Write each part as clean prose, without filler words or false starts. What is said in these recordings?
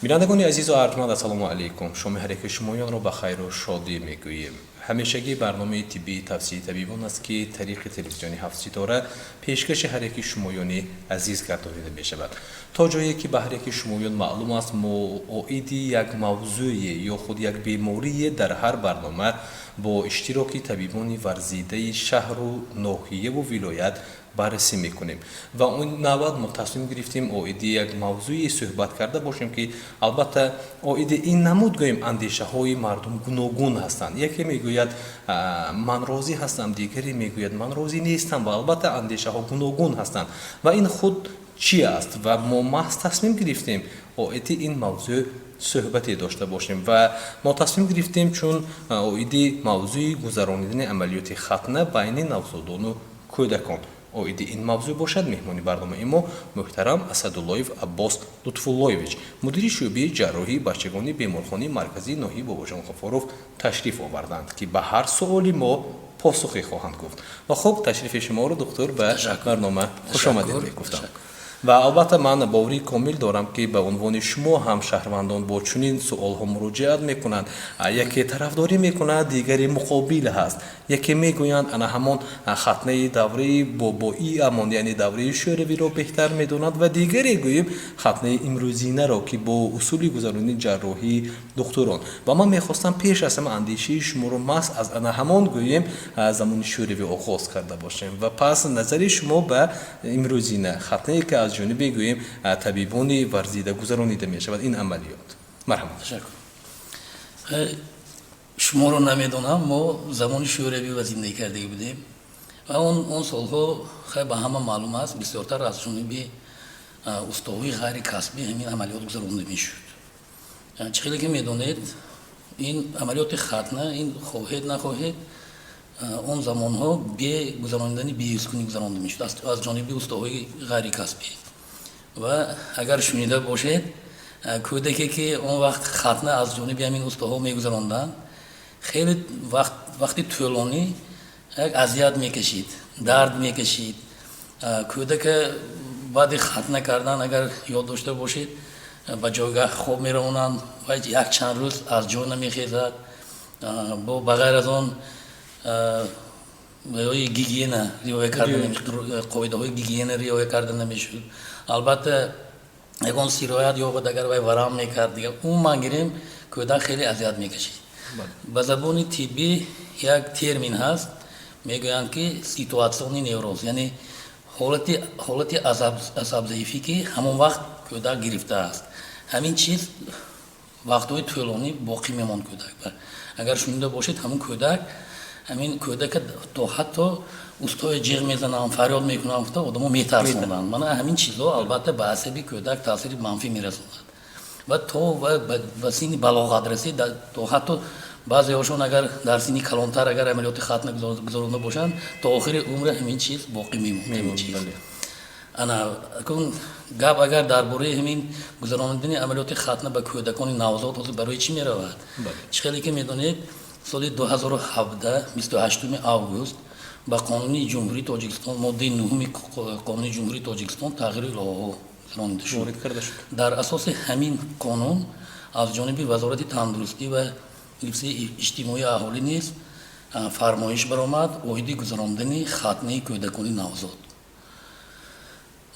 بینندگان عزیز و ارجمند السلام علیکم. شما هر یک شمایان را به خیر و شادی میگوییم. همیشگی برنامه طبی توصیه طبیبان است که طریق تلویزیونی 7 ستاره پیشکش هر یک شمایانی عزیز گردانیده می شود. تا جایی که به هر یک شمایان معلوم است موعد یک موضوع یا خود یک بیماری در هر برنامه با اشتراک طبیبان ورزیده شهر و ناحیه و ولایت بررسی میکنیم و اون نوبت ما تصمیم گرفتیم موعد یک موضوعی صحبت کرده باشیم که البته موعد این نمود گوییم اندیشه های مردم گوناگون هستند. یکی میگوید من راضی هستم، دیگری میگوید من راضی نیستم و البته اندیشه ها گوناگون هستند و این خود چی است و ما محض تصمیم گرفتیم موعد این موضوع صحبتی داشته باشیم و ما تصمیم گرفتیم چون موعد موضوع گذرانیدن عملیات ختنه بین نوزادان و کودکان اویدی این موضوع باشد. مهمانی برنامه ما محترم اسداللهیف عباس لطفاللهیویچ مدیر شعبه جراحی بچگانی بیمارخانه مرکزی ناحیه باباجان غفاروف تشریف آوردند که به هر سوالی ما پاسخی خواهند گفت. و خب تشریف شما رو دکتر به برنامه خوش آمدید میگفتم و البته من باوری کامل دارم که به عنوان شما هم شهروندان با چنین سوال ها مراجعت میکنند. یکی طرفداری میکند، دیگری مقابل هست. یکی میگویند انا همان ختنه دوره بابایی امان یعنی دوره شوروی را بهتر میداند و دیگری گوییم ختنه امروزینه را که با اصول گذرانی جراحی دکتران. و من میخواستم پیش از همه اندیشه شما رو محض از انا همان گوییم زمان شوروی آغاز کرده باشیم و پس نظر شما به امروزینه ختنه که از جانب گوییم طبیبان ورزیده گذرانیده می شود این عملیات. مرحبا. تشکر. شما رو نمیدونم، ما زمان شوروی و زندگی کرده بودیم و اون سالها خیلی به همه معلوم است بسیارتر از جانب استادای غیر کسبی همین عملیات گذرانده میشد. چیزی که میدونید این عملیات ختنه این خواهید نخواهید اون زمان ها به گذراندن بی‌اسکنی گذرانده میشد از جانب استادای غیر کسبی. و اگر شنیده باشید کودکی که اون وقت ختنه از جانب همین استادها میگذراندن خیلی وقتی طولانی اذیت میکشید، درد میکشید. کودک بعد ختنه کردن اگر یاد داشته باشید به جایگاه خواب میرونند و یک چند روز از جای نمیخیزد. با بغیر از اون گیگینه رعایت کرده نمیشد، قاعده های گیگینه رعایت کرده نمیشد. البته اگه سیرایت یا بود اگر وای ورم میکرد دیگه اون ما گیریم کودک خیلی اذیت میکشید. به زبان طبی یک ترمین هست میگویند که سیتواسیون نوروز یعنی حالت عصب ضعیفی که همون وقت کودک گرفته است. همین چیز وقتهای طولانی باقی میماند کودک. اگر شنیده باشید همین کودک تا حتی استای جیغ میزنن فریاد میکنن افتاد آدمو میترسونن. من همین چیزا البته به عصبی کودک تاثیر منفی میرسوند و تو و سن بلاغت رسید تا حتی بعضی هاشون اگر در سن کلانتر اگر عملیات ختنه گذرانده باشند تا آخر عمر همین چیز باقی میمونه. انا کن گپ اگر درباره همین گذراندن عملیات ختنه به کودکان نوزاد برای چی میرود؟ چخیلی که میدونید سال 2017 28 آگوست با قانون جمهوری تاجیکستان ماده 9 قانون جمهوری تاجیکستان تغییر لاها رانده شد. در اساس همین قانون از جانب وزارت تندرستی و حفظ اجتماعی اهالی نیز فرمایش برآمد اویدی گذراندن ختنه کودکان نوزاد.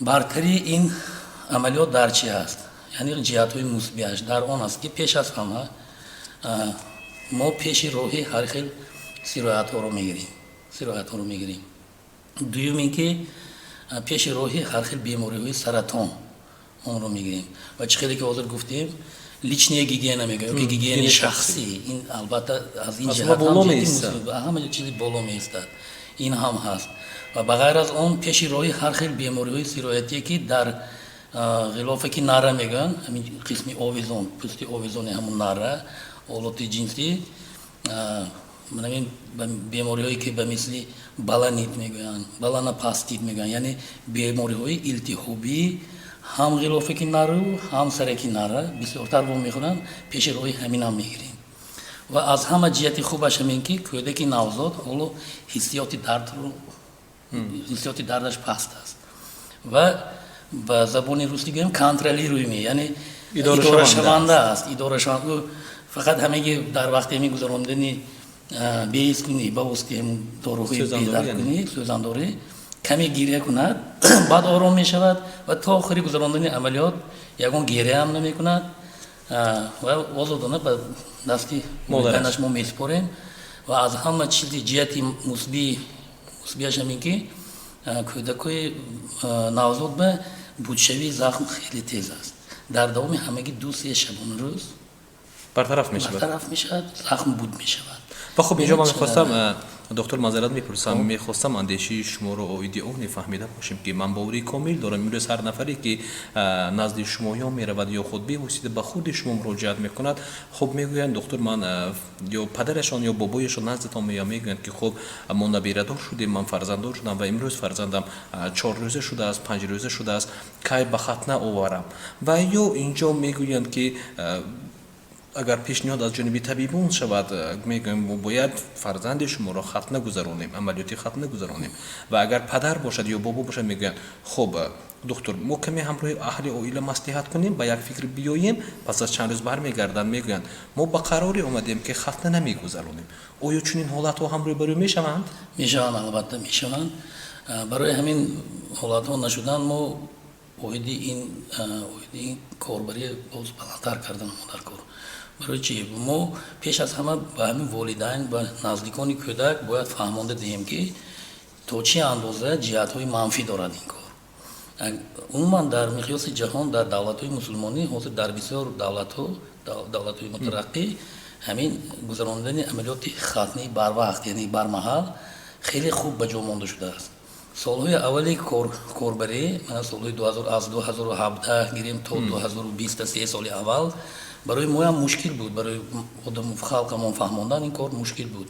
برتری این عملیات در چی است؟ یعنی جهت‌های مثبتش در آن است که پیش از همه ما پیش راهی هر خیل سیرایت ها رو میگیریم. دوم اینکه پیش راهی هر خیل بیماری های سرطان اون رو میگیریم و چیزی که حاضر گفتیم لیچنی گیگینا میگه که گیگین شخصی این البته از این جهت همه چیزی بالا میستاد این هم هست و بغیر از اون پیش راهی هر خیل بیماری های سیرایتی که در غلافه که نره میگن همین قسمی آویزون پوستی آویزون همون نره اولاد جنسی من این بیماری هایی که به مثل بالانیت میگن بالانوپاستیت میگن یعنی بیماری های التهابی هم غلافه که نره هم سر که نره بسیارتر رو میخورن پیش روی همین هم میگیریم و از همه جهت خوبش همین که کودک نوزاد حالا حسیات دردش پست است و به زبان روسی گویم کنترلی روی می یعنی اداره است اداره شونده فقط همگی در وقتی میگذروندنی بیس کنی با واسطه هم داروهای بیدار کنی سوزانداری کمی گریه کند بعد آرام می شود و تا آخری گذراندن عملیات یکون گریه هم نمی کند و آزادانه به دستی مادرش ما می سپاریم و از همه چیزی جهتی مثبیش همین که کودکای نوزاد به بودشوی زخم خیلی تیز است در دوام همگی 2-3 شبانه روز برطرف می شود زخم بود می شود و خب اینجا من می‌خواستم دکتر معذرت می‌خواستم اندیشه شما رو اویدی اون فهمیده باشیم که من باوری کامل دارم می‌رس هر نفری که نزد شما یا میرود یا خود به واسطه به خود شما مراجعت می‌کند خب میگویند دکتر من یا پدرشان یا بابایشان نزدتان میگویند که خب ما نبیردار شدیم من فرزنددار شدم و امروز فرزندم 4 روزه شده است 5 روزه شده است کی به ختنه آورم و یا اینجا میگویند که اگر پیشنهاد از جانب طبیبون شود میگم باید فرزند شما را ختنه گذرانیم عملیاتی ختنه گذرانیم و اگر پدر باشد یا بابا باشد میگن خب دکتر ما کمی همراه اهل عائله مصلحت کنیم با یک فکر بیاییم پس از چند روز برمیگردن میگن ما به قراری اومدیم که ختنه نمیگذرانیم آیا چنین حالت ها همراه برای میشوند البته میشوند برای همین حالت ها نشدن ما اویدی این کاربری باز بلندتر کردن ما در کار برای چی ما پیش از همه با همین والدین و نزدیکان کودک باید فهمانده دهیم که تا چه اندازه جهت‌های منفی دارد این کار عموما در مقیاس جهان در دولت‌های مسلمانی حاضر در بسیار دولت‌های مترقی همین گذراندن عملیات ختنه بر وقت یعنی بر محل خیلی خوب به جا مانده شده است سالهای اولی کاربری من سالهای 2017 گیریم تا 2020 3 سال اول برای ما هم مشکل بود برای آدم خلقمون فهماندن این کار مشکل بود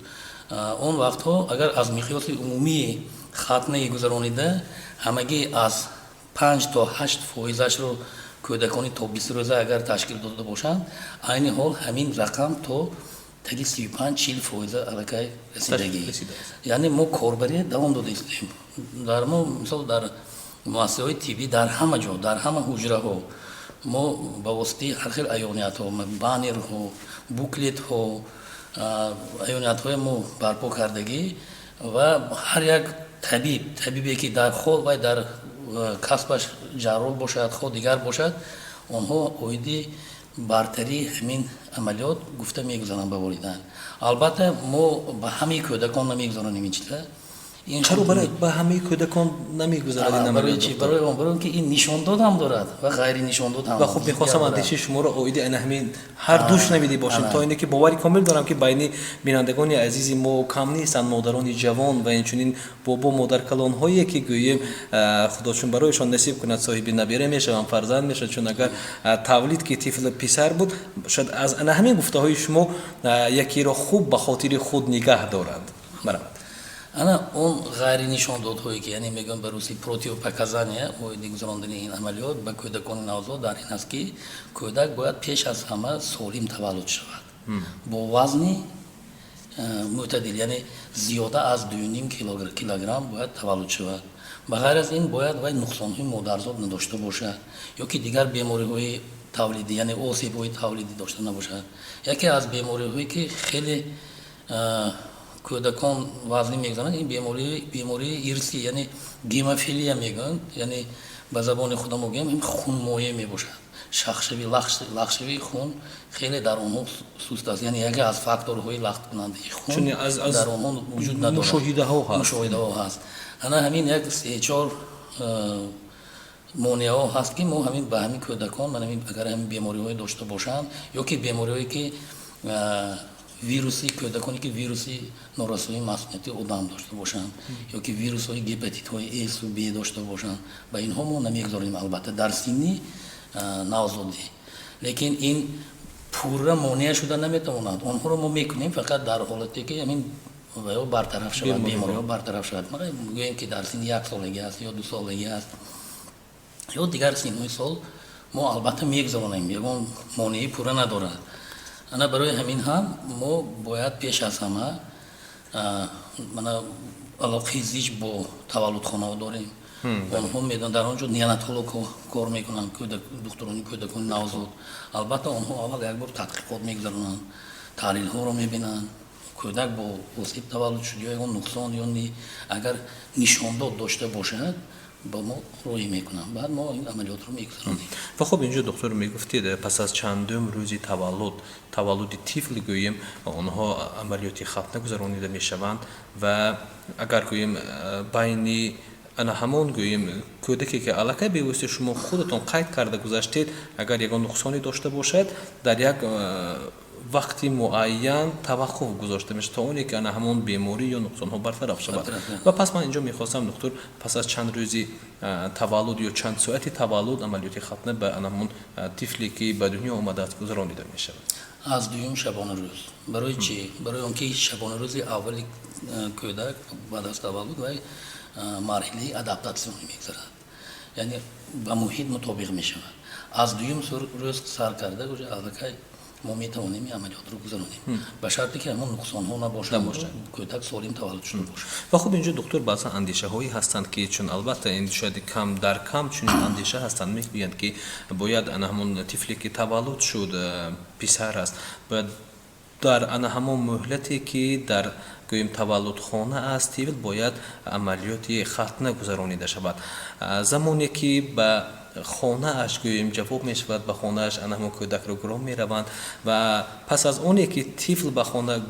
اون وقتها اگر از مقیاس عمومی ختنه گذرانیده همگی از 5 تا 8% رو کودکانی تا 20 روزه اگر تشکیل داده باشند عین حال همین رقم تا 35-40% علاقه رسیدگی یعنی ما کاربری دوام داده استیم در ما مثلا در مؤسسه های طبی در همه جا در همه حجره ها ما با واسطه هر خیل ایونیت ها بانر ها بوکلت ها ایونیت های ما برپا کردگی و هر یک طبیبی که در خود و در کسبش جراح باشد خود دیگر باشد آنها اویدی برتری همین عملیات گفته میگذارن به والدین البته ما به همه کودکان نمیگذاریم این چیزا چرا برای به همه کودکان نمیگذارید برای چی برای که این نشان داد هم دارد و غیر نشان داد هم و خب میخواستم اندیشه شما رو اوید همین هر دوش نمیدی باشیم تا اینه که باوری کامل دارم که بین بینندگان عزیزی ما کم نیستن مادران جوان و اینچنین بابا مادر کلان هایی که گوییم خداشون برایشان نصیب کند صاحب نبیره میشن فرزند میشن چون اگر تولید که طفل پسر بود شاید از همین گفته های شما یکی را خوب به خاطر خود نگه دارند برام انا اون غیر نشان دادهایی که یعنی میگم به روسی پروتئوپاکازانیه و گذراندن این عملیات به کودکان نوزاد در این است که کودک باید پیش از همه سالم تولد شود با وزنی معتدل یعنی زیاده از 2.5 کیلوگرم باید تولد شود به غیر از این باید وای نقصان‌های مادرزاد نداشته باشد یا که دیگر بیماری‌های تولیدی یعنی آسیب‌های تولیدی داشته نباشد یکی از بیماری‌هایی که خیلی کودکان وزنی میگذارن این بیماری ارثی یعنی گیموفیلیا میگن یعنی به زبان خودم میگم این خون مایع میباشد شخشوی لخشوی خون خیلی در اونها سوست است یعنی یکی از فاکتورهای لخت کننده خون در اونها وجود ندارد مشاهده ها هست انا همین یک 3-4 مانع ها هست که ما همین به همین کودکان من همین اگر همین بیماری های داشته باشند یا که بیماری هایی که ویروسی کودکانی که ویروسی نارسایی مسمومیتی آدم داشته باشند یا که ویروس های گپاتیت های A و B داشته باشند به اینها ما نمیگذاریم البته در سنی نوزادی لیکن این پورا مانع شده نمیتواند آنها رو ما میکنیم فقط در حالتی که همین برطرف شود بیماری ها برطرف شود ما میگوییم که در سن 1 سالگی است یا 2 سالگی است یا دیگر سن‌های سال ما البته میگذاریم یگان مانعی پورا ندارد انا برای همین هم ما باید پیش از همه علاقه زیج با تولد خانه داریم онҳо медонанд дар он ҷо неонатолог кор мекунанд, духтурони кӯдакони навзод. албатта онҳо аввал як бор тадқиқот мегузаронанд, таҳлилҳоро мебинанд, кӯдак бо осеб таваллуд шуд ё ягон нуқсон ё агар нишондод дошта бошад با ما روی میکنم بعد ما این عملیات رو میگذرونیم. و خب اینجا دکتر میگفتید پس از چندم روزی تولد طفل گوییم آنها عملیاتی ختنه گذرانیده میشوند و اگر گوییم بینی انا همون گوییم کودکی که علاقه به واسه شما خودتون قید کرده گذاشتید اگر یگان نقصانی داشته باشد در یک وقتی معین توقف گذاشته میشه تا اونی که انا همون بیماری یا نقصان ها برطرف شود. و پس من اینجا میخواستم دکتر پس از چند روزی تولد یا چند ساعتی تولد عملیات ختنه به انا همون طفلی که به دنیا آمده است گذرانیده میشه. از دوم شبانه روز. برای چی؟ برای اون که شبانه روز اولی کودک بعد از تولد و مرحله ادپتاسیون میگذرد. یعنی با محیط مطابق میشه. از دوم روز سر کرده گوشه علاقه ما میتوانیم این عملیات رو گذرانیم به شرطی که همون نقصان ها نباشه کودک سالم تولد شده باشه. و خب اینجا دکتر بعضا اندیشه هایی هستند که چون البته این شاید کم در کم چون اندیشه هستند میگویند که باید انا همون طفلی که تولد شد پسر است باید در انا همون مهلتی که در گوییم تولد خانه است طفل باید عملیات ختنه گذرانیده شود. زمانی که به خانه اش گوییم جواب می شود به خانه اش انا همون کودک رو گرام می روند و پس از اونی که طفل به خانه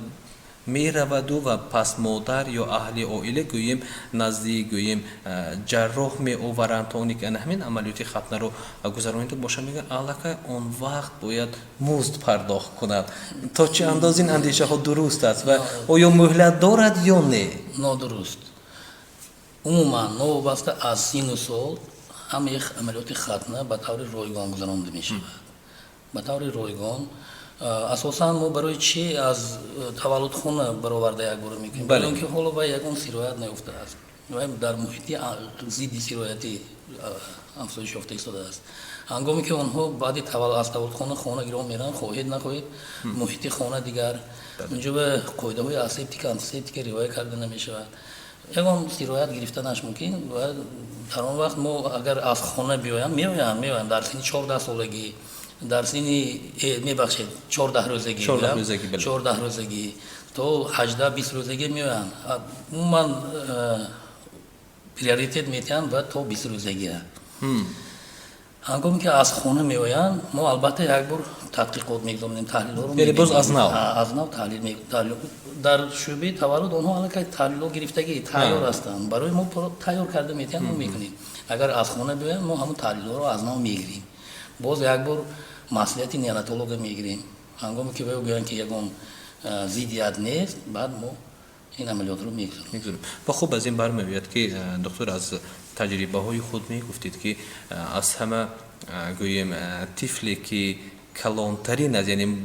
می رود و پس مادر یا اهل عائله گوییم نزدیک گوییم جراح می آورند تا اونی که همین عملیات ختنه رو گذرانیده باشه میگن علاقه اون وقت باید مزد پرداخت کند تا چه اندازه این اندیشه ها درست است و آیا مهلت دارد یا نه؟ نادرست. عموما نوبسته از سن و سال همه عملیات ختنه به طور رایگان گذرانده می شود. به طور رایگان اساسا ما برای چی از تولد خانه برآورده یک بار میکنیم؟ برای اینکه حالا با یگان سرایت نیفته است و در محیط ضد سرایتی افزایش یافته ایستاده است. هنگامی که آنها بعد از تولد خانه گرام میرن خواهید نخواهید محیط خانه دیگر اونجا به قاعده های اسپتیک آنتیسپتیک رعایت کرده نمی شود. یگان سرایت گرفتنش ممکن و در آن وقت ما اگر از خانه میایم در سن 14 سالگی در سن میبخشید 14 روزگی 14 روزگی تا 18 20 روزگی میایم عموما پریوریتیت میتن و تا 20 روزگی هنگامی که از خانه میآیند ما البته یک بار تحقیقات میگذاریم تحلیل رو یعنی باز از نو تحلیل در شعبه تولد آنها علاقه تحلیل گرفتگی تیار هستند برای ما تیار کرده میتونیم ما میکنیم اگر از خانه بیایم ما همون تحلیل رو از نو میگیریم باز یک بار مسئولیت نیاناتولوگ میگیریم هنگامی که بگویند که یگان ضدیت نیست بعد ما این عملیات رو میگذاریم. و خب از این برمیاد که دکتر از تجربه های خود میگفتید که از همه گوییم طفلی که کلانترین است یعنی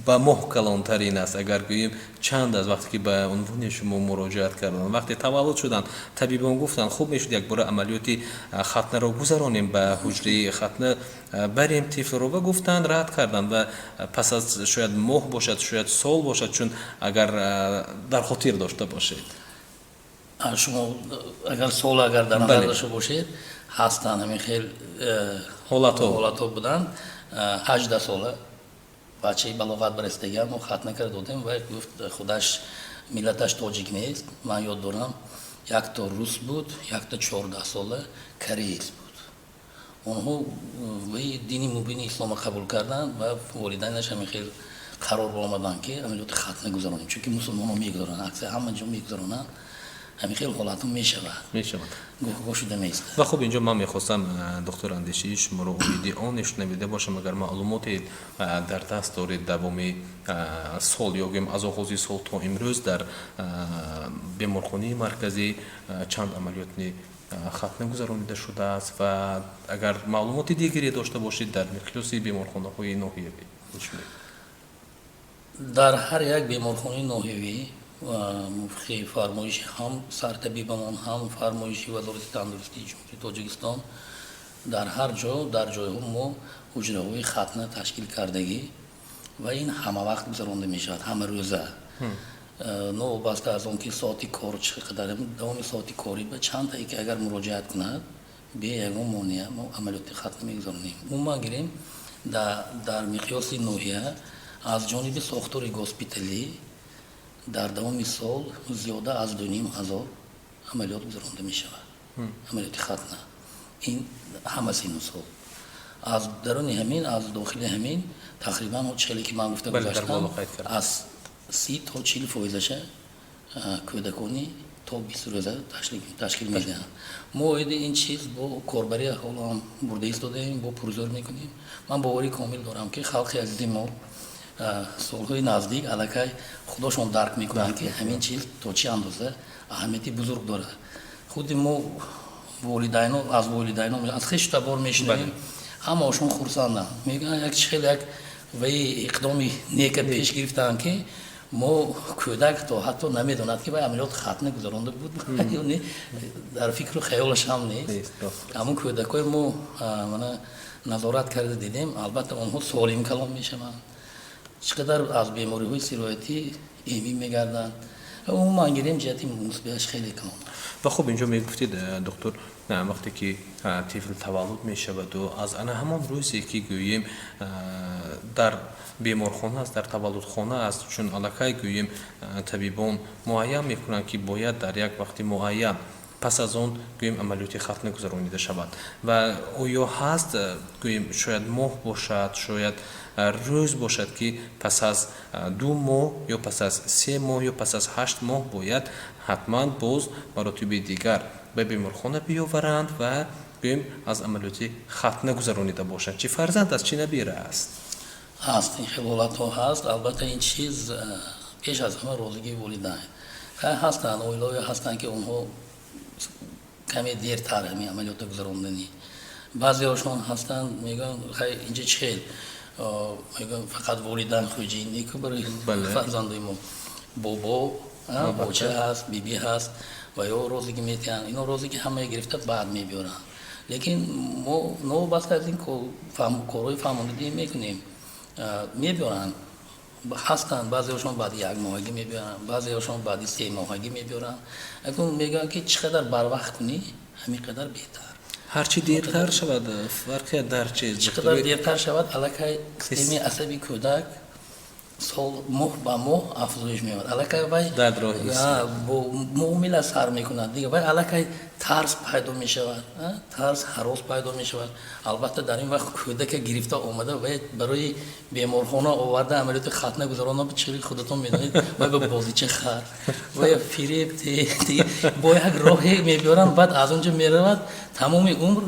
با ماه کلانترین است اگر گوییم چند از وقتی که به عنوان شما مراجعت کردن وقتی تولد شدن طبیبان گفتن خوب میشد یک بار عملیات ختنه رو گذرانیم به حجره ختنه بریم طفل رو و گفتن رد کردن و پس از شاید ماه باشد شاید سال باشد چون اگر در خاطر داشته باشید شما اگر سال اگر در نظر داشته باشید هستن همین خیلی حالات بودن 18 ساله بچه بلاغت برستگی ما ختنه کرده بودیم و گفت خودش ملتش تاجیک نیست من یاد دارم یک تا روس بود یک تا 14 ساله کریز بود اونها دینی مبین اسلام قبول کردن و والدینش همین خیلی قرار آمدن که عملیات ختنه گذارانیم چون که مسلمان ها میگذارن اکثر همه جا میگذارن همین خیلی حالت میشود گوشیده نیست. و خب اینجا من میخواستم دکتر اندیشی شما رو امیدی آنش نمیده باشم اگر معلوماتی در دست دارید دوام سال یا گیم از آغاز سال تا امروز در بیمارخانه مرکزی چند عملیات ختنه گذرانیده شده است و اگر معلومات دیگری داشته باشید در مقیاس بیمارخانه های ناحیوی در هر یک بیمارخانه ناحیوی مفخی فرمایش هم سرطبیبمان هم فرمایشی وزارت تندرستی جمهوری تاجیکستان در هر جا در جای هم ما حجره های ختنه تشکیل کردگی و این همه وقت گذرانده می شود همه روزه نو وابسته از اون که ساعتی کار چقدر دوام ساعتی کاری به چند تا که اگر مراجعت کند به یگان مانع ما عملیات ختم میگذاریم اون ما گیریم در مقیاس نوحیه از جانب ساختار گوسپیتالی در دوام سال زیاده از 2,500 عملیات گذرانده می شود عملیات ختنه این همه سین و سال از درون همین از داخل همین تقریبا 40 که من گفته گذاشتم از 30 تا 40% کودکانی تا 20 روزه تشکیل میدهند ما این چیز با کاربری حالا هم برده ایستادیم با پروزور میکنیم من باوری کامل دارم که خلق عزیز ما سالهای نزدیک علاقه خودشون درک میکنن که همین چیز تا چه اندازه اهمیتی بزرگ داره خود ما والدین از والدین از خیش تبار میشنیم همه‌شون خرسندن میگن یک چیل یک وی اقدامی نیک پیش گرفتن که ما کودک تا حتی نمیدوند که باید عملیات ختنه گذرانده بود یعنی در فکر و خیالش هم نیست همون کودکای ما من نظارت کرده دیدیم البته اونها سالم کلام میشوند چقدر از بیماری های سرایتی ایمی میگردن اون ما گیریم جهتی مثبتش خیلی کم و خب اینجا میگفتید دکتر وقتی که طفل تولد میشود و از آن همان روزی که گوییم در بیمارخانه است در تولدخانه است چون علاقه گوییم طبیبان معین میکنند که باید در یک وقت معین پس از اون گوییم عملیات ختنه گذرانیده شود و آیا هست گوییم شاید ماه باشد شاید روز باشد که پس از 2 ماه یا پس از 3 ماه یا پس از 8 ماه باید حتما باز مراتب دیگر به بیمارخانه بیاورند و گوییم از عملیات ختنه گذرانیده باشند چه فرزند است چه نبیره است هست این خلالت ها هست البته این چیز پیش از همه روزگی والدین هستن اویلای هستن که اونها کمی دیرتر همین عملیات گذراندنی بعضی هاشون هستن میگن خیلی اینجا چهل میگن فقط والدین خوجی نیکو برای فرزندای ما بابا بچه هست بیبی هست و یا روزی که میتین اینا روزی که همه گرفته بعد میبیارن لیکن ما نو بس از این کارهای فهماندهی میکنیم میبیارن هستن بعضی هاشون بعد 1 ماهگی میبیارن بعضی هاشون بعد 3 ماهگی میبیارن اگه میگن که چقدر بر وقت کنی همین قدر بهتر هرچی دیرتر شود فرقی در چقدر دیرتر شود علاقه سیستم عصبی کودک سال ماه با ماه افزایش می‌یابد علاقه وای درد راه با معامله سر می‌کند دیگه وای علاقه ترس پیدا می‌شود ترس هراس پیدا می‌شود البته در این وقت کودک گرفته اومده و برای بیمارخانه آورده عملیات ختنه گذرانده به چیزی خودتون می‌دونید و به بازیچه خر و فریب با یک راهی می‌برن بعد از اونجا می‌رود تمام عمر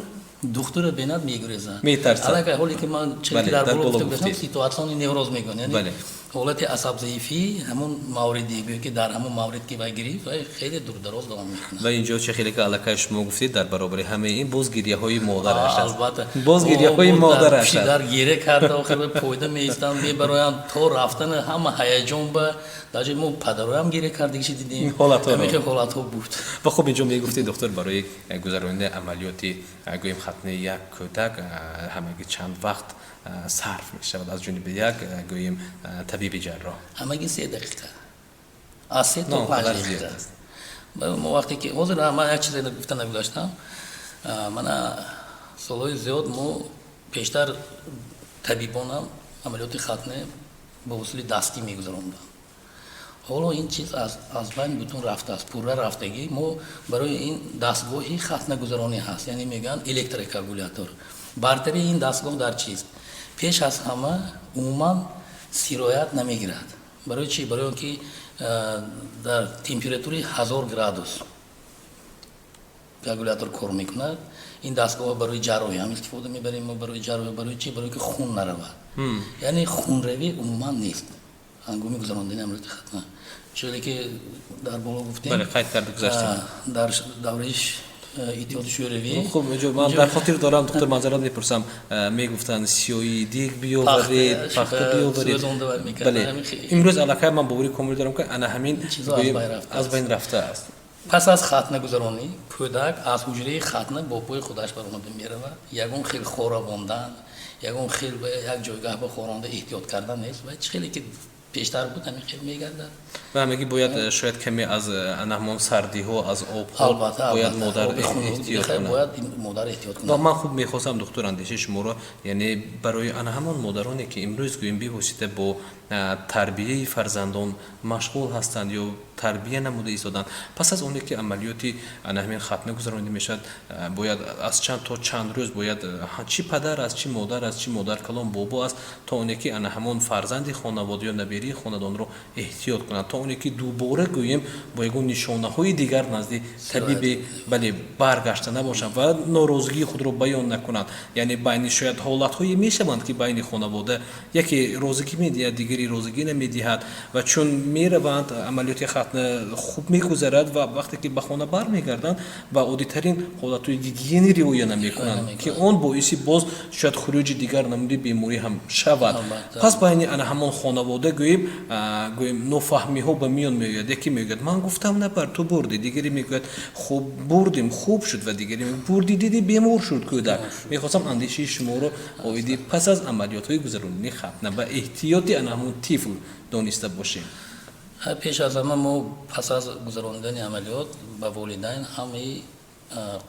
دکتر بیند میگریزن میترسن علاقه حالی که من چیزی در بالا گفتم سیتواسیون نوروز میگن یعنی حالت عصب ضعیفی همون موردی که در همون مورد که وگیری و خیلی دور دراز دوام میکنه و اینجا چه خیلی که علاقه شما گفتید در برابر همه این بازگیری های مادرش است البته بازگیری های مادرش است در گیره کرده آخر پویده میستن میبراین تو رفتن همه هیجان به در مو پدرو هم گیره کرده چی دیدیم حالت ها بود و خب اینجا میگفتید دکتر برای گذراندن عملیات گویم ختنه یک کودک همگی چند وقت صرف می شود از جانب یک گویم طبیب جراح همگی 3 دقیقه از 3 تا 5 دقیقه ما وقتی که حاضر من یک چیزی گفتن نگذاشتم من سالهای زیاد ما پیشتر طبیبانم عملیات ختنه به وسیله دستی میگذراندم حالا این چیز از بین بتون رفته است پوره رفتگی ما برای این دستگاهی ختنه گذرانی هست یعنی میگن الکتریکاگولاتور برتری این دستگاه در چیز پیش از همه عموما سرایت نمیگیرد برای چی برای اینکه در تمپراتوری 1000 گرادوس کاگولاتور کار میکند این دستگاه برای جراحی هم استفاده میبریم ما برای جراحی برای چی برای که خون نرود یعنی خون روی عموما نیست هنگامی گذراندن عملیات ختنه چیزی که در بالا گفتیم بله قید کرده گذاشتیم در دورهش ایتیاد شوروی خب من در خاطر دارم دکتر معذرت میپرسم میگفتن سیایی دیگ بیاورید پخته بیاورید بله امروز علاقه من باوری کامل دارم که انا همین از بین رفته است پس از ختنه گذرانی کودک از حجره ختنه با پای خودش برآمده میرود یگون خیلی خوراندن یگون خیلی به یک جایگاه به خورانده احتیاط کردن نیست و خیلی که پیشتر بود همین خیلی میگردد و همگی باید شاید کمی از نهمان سردی ها از آب البته باید مادر آب خنک احتیاط دیگه کنه. باید مادر احتیاط و کنه من خوب میخواستم دکتر اندیشه شما رو یعنی برای آن همان مادرانی که امروز گوییم به واسطه با تربیه فرزندان مشغول هستند یا تربیه نموده ایستادند پس از اونی که عملیاتی آن همین ختنه گذرانده میشد باید از چند تا چند روز باید چی پدر از چی مادر از چی مادر کلام بابا است تا اونی که آن همان فرزند خانواده یا نبیری خاندان رو احتیاط کنند تا اونی که دوباره گوییم با یگون نشانه های دیگر نزدیک طبیب بله برگشته نباشند و ناراضگی خود رو بیان نکنند یعنی بین شاید حالت های میشوند که بین خانواده یکی روزگی میدهد دیگری روزگی نمیدهد و چون میروند عملیات ختنه خوب میگذرد و وقتی که به خانه برمیگردند و عادی‌ترین حالت های گیگینی رعایت نمیکنند که اون باعث باز شاید خروج دیگر نموده بیماری هم شود پس بین آن همان خانواده گوییم نفهمی ها به میان میآید یکی میگوید من گفتم نبر تو بردی دیگری میگوید خوب بردیم خوب شد و دیگری میگوید بردی دیدی بیمار شد کودک میخواستم اندیشه شما رو اویدی پس از عملیات های گذرانی ختنه و احتیاطی آن همان طفل دانسته باشیم پیش از همه ما پس از گذراندن عملیات با والدین همه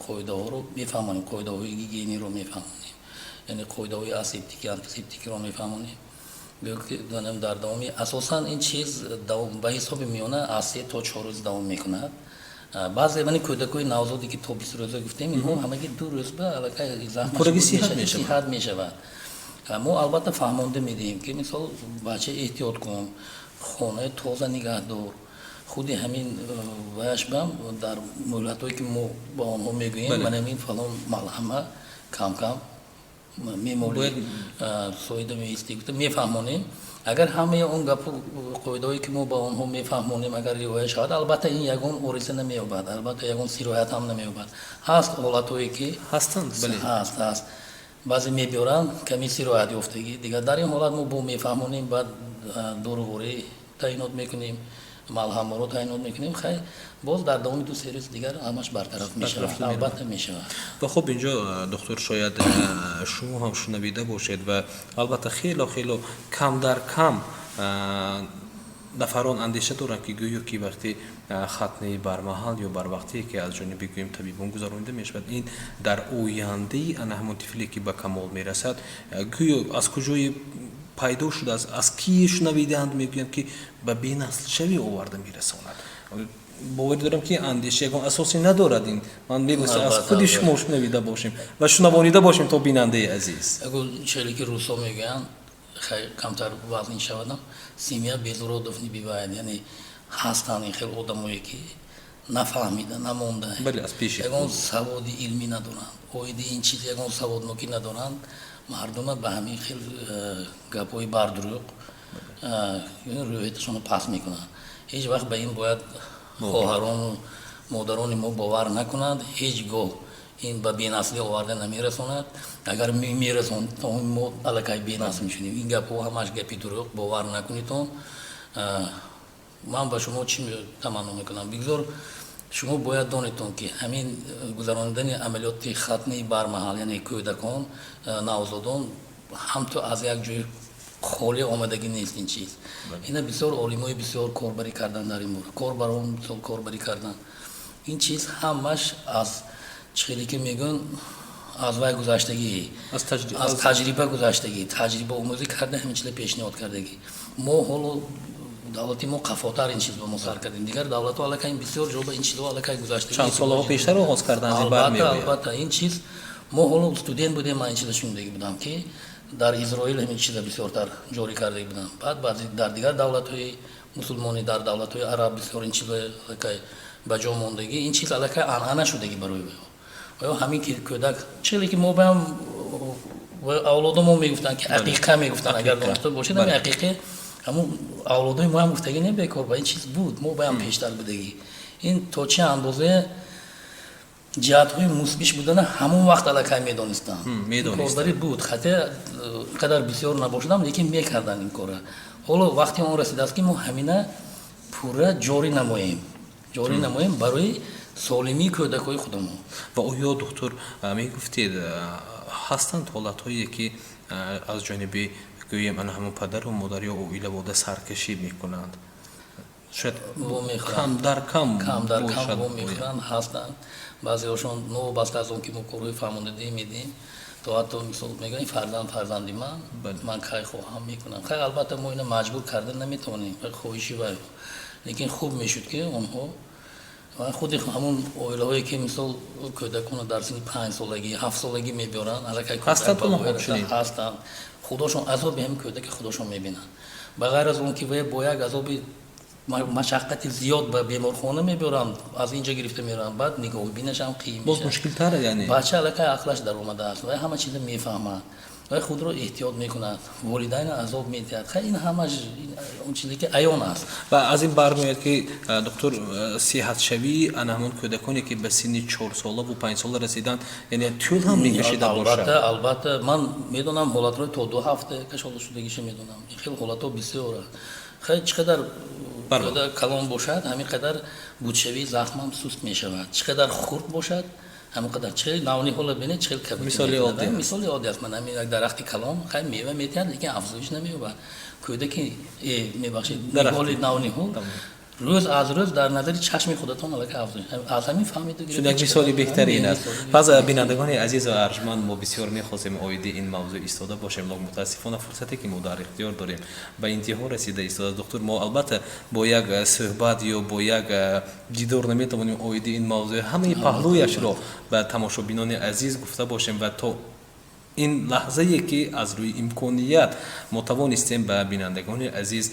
قاعده ها رو میفهمونیم قاعده های گیگینی رو میفهمونیم یعنی قاعده های اسپتیک آنتیسپتیک رو میفهمونیم دانم در دوامی اساسا این چیز به حساب میونه از 3 تا 4 روز دوام میکند بعضی من کودکای نوزادی که تا 20 روزه گفتیم اینها همگی 2 روز به علاقه زحمت صحت میشود ما البته فهمانده میدیم که مثلا بچه احتیاط کن خانه تازه نگه دار خودی همین ویش بم در مولتایی که ما با آنها میگوییم من همین فلان ملحمه کم کم میمولی سویده میستی میفهمونیم اگر همه اون گپ قاعده‌ای که ما با آنها میفهمونیم اگر رعایت شود البته این یگان اوریزه نمییابد البته یگان سیرایت هم نمییابد هست حالتایی که هستند بله هست بعضی میبیارن کمی سیرایت یافتگی دیگه در این حالت ما با میفهمونیم بعد دوره‌وری تعیینات میکنیم ملهم رو تعیینات میکنیم خیلی باز در دوام 2 روز دیگر همش برطرف میشه البته میشه و خب اینجا دکتر شاید شما هم شنویده باشید و البته خیلی کم در کم نفران اندیشه دارند که گویا که وقتی ختنه برمحل یا بر وقتی که از جانب گویم طبیبان گذرانده میشود این در آینده آن همون طفلی که به کمال میرسد گویا از کجای پیدا شده از کی شنویدند میگویند که به بی نسل شوی آورده میرساند باور دارم که اندیشه یگان اساسی ندارد این من میگویم از خود شما شنویده باشیم و شنوانیده باشیم تا بیننده عزیز اگه چیزی که روسا میگن خیلی کمتر وزن شودم سیمیا بیزورودوفنی بیاید یعنی هستن این خیلی آدمایی که نفهمیدن نمونده بله از پیش یگان سواد علمی ندارند اویدی این چیز یگان سواد نوکی ندارند مردم به همین خیلی گپای بردروغ رویتشون رو پس میکنن هیچ وقت به این باید خواهران و مادران ما باور نکنند هیچگاه این به بی‌نسلی آورده نمیرساند اگر میرساند تا ما علاقه بی‌نسل میشونیم این گپا همش گپی دروغ باور نکنید من به شما چی تمنا میکنم بگذار شما باید دانیدتون که همین گذراندن عملیات ختنه برمحل یعنی کودکان نوزادان هم تو از یک جای خالی آمدگی نیست این چیز اینا بسیار عالمای بسیار کاربری کردن در این مورد کاربران بسیار کاربری کردن این چیز همش از چیزی که میگن از وای گذشتگی از تجربه گذشتگی تجربه آموزی کرده همین چیز پیشنهاد کردگی ما حالا دولتی ما قفاتر این چیز به ما سر کردیم دیگر دولت ها علاقه این بسیار جلو این چیزها علاقه گذشتگی چند سال ها پیشتر آغاز کردن از این برمیآید البته این چیز ما حالا استودنت بودیم من این چیز شنیده بودم که در اسرائیل همین چیز بسیارتر جاری کرده بودن بعد بعضی در دیگر دولت های مسلمانی در دولت های عرب بسیار این چیز علاقه به جا ماندگی این چیز علاقه آنها شدگی برای و همین که کودک چیزی که ما به هم اولادمون میگفتن که عقیقه میگفتن اگر دانسته باشید همین عقیقه همون اولادای ما هم گفتگی نمیکرد و این چیز بود ما به هم پیشتر بودگی این تا چه اندازه جهت‌های مثبت بودن همون وقت علاقه میدونستن کاربری بود خاطر قدر بسیار نباشدم لیکن میکردن این کارا حالا وقتی اون رسیده است که ما همینا پورا جاری نماییم برای سالمی کودکای خودمون و آیا دکتر میگفتید هستند حالت‌هایی که از جانب گوییم آن همون پدر و مادر یا اویل بوده سرکشی میکنند شاید کم در کم باشد بو میخورن هستند بعضی‌هاشون نو بسته از اون که ما کروی فرماندهی میدیم تو حتی مثلا میگن این فرزندی من کاری خواهم میکنم خیلی البته ما اینو مجبور کردن نمیتونیم خواهشی باید لیکن خوب میشد که اونها خود همون اویلهایی که مثلا کودکان در سن 5 سالگی 7 سالگی میبرن الکی هستن خودشون عذاب هم کودک خودشون میبینن بغیر از اون که باید عذاب مشقت زیاد به بیمارخانه میبرن از اینجا گرفته میرن بعد نگاه بینش هم قیم میشه باز مشکل تره یعنی بچه الکی عقلش در اومده است و همه چیز میفهمه و خود رو احتیاط میکند والدین عذاب میدهد خیلی این همش اون چیزی که عیان است و از این برمیاد که دکتر صحت شوی ان همون کودکانی که به سن 4 ساله و 5 ساله رسیدن یعنی طول هم میکشیده باشه البته من میدونم حالت رو تا 2 هفته که شده شدگیش میدونم این خیلی حالت بسیاره خیلی چقدر کلان باشد همینقدر بودشوی زخم هم سوست میشود چقدر خرد باشد همینقدر چه نوعی حالا ببینید چه کبیر مثال عادی است من همین درخت کلام خیلی میوه میتید لیکن افزایش نمییابد کودکی میبخشید نگاه نوعی حال روز از روز در نظر چشم خودتان الکی افزایش از همین فهمید شده یک مثالی بهتر این است پس بینندگان عزیز و ارجمند ما بسیار می‌خواستیم اویدی این موضوع ایستاده باشیم لکن متاسفانه فرصتی که ما در اختیار داریم به انتها رسیده ایستاده دکتر ما البته با یک صحبت یا با یک دیدار نمیتوانیم اویدی این موضوع همه پهلویش رو به تماشابینان عزیز گفته باشیم و تو این لحظه‌ای که از روی امکانیت ما توانستیم به بینندگان عزیز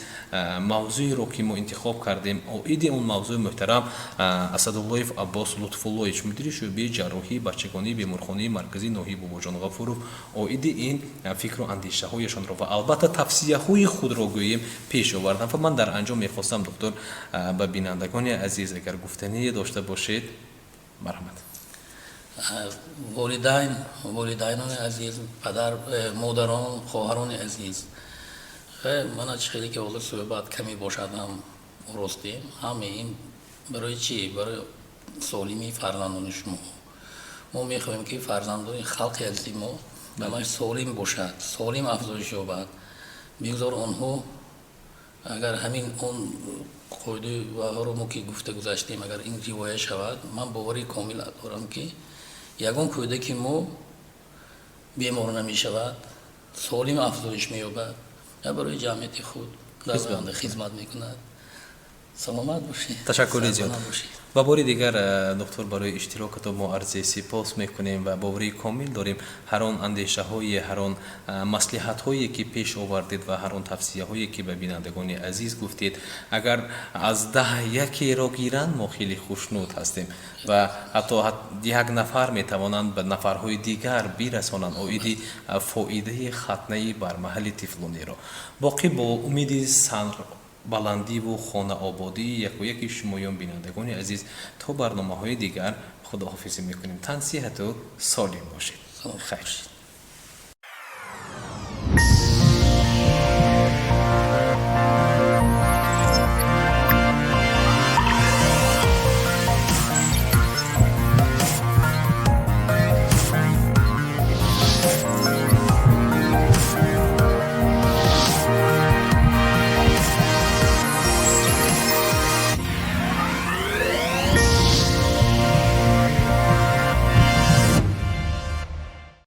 موضوعی رو که ما انتخاب کردیم اویدی اون موضوع محترم اسدالله عباس لطف‌اللهیچ مدیر شعبه جراحی بچگانی بیمارخانه مرکزی ناحیه باباجان غفورов اویدی این فکر و اندیشه هایشان رو و البته توصیه های خود رو گوییم پیش آوردن و من در انجام می‌خواستم دکتر به بینندگان عزیز اگر گفتنی داشته باشید مرحمت والدینان عزیز پدر مادران خواهران عزیز من خیلی که حالا صحبت کمی باشد هم راستی همه این برای چی برای سالمی فرزندان شما ما میخوایم که فرزندان خلق عزیز ما همش سالم باشد سالم افزایش یابد بگذار آنها اگر همین اون قاعده و رو ما که گفته گذاشتیم اگر این روایت شود من باوری کامل دارم که یگان کودکی ما بیمار نمیشود سالم افزایش مییابد یا برای جمعیت خود در آینده خدمت میکند سلامت باشید تشکر زیاد و باری دیگر دکتر برای اشتراکتان ما عرض سپاس میکنیم و باوری کامل داریم هر آن اندیشه های هر آن مصلحت هایی که پیش آوردید و هر آن توصیه هایی که به بینندگان عزیز گفتید اگر از 10 یکی را گیرند ما خیلی خوشنود هستیم و حتی یک نفر میتوانند به نفرهای دیگر برسانند اویدی فایده ختنه بر محل طفلانی را باقی با امید بلندی و خانه آبادی یک و یکی شمایان بینندگان عزیز تا برنامه های دیگر خداحافظی میکنیم تن صحت و سالم باشید خیر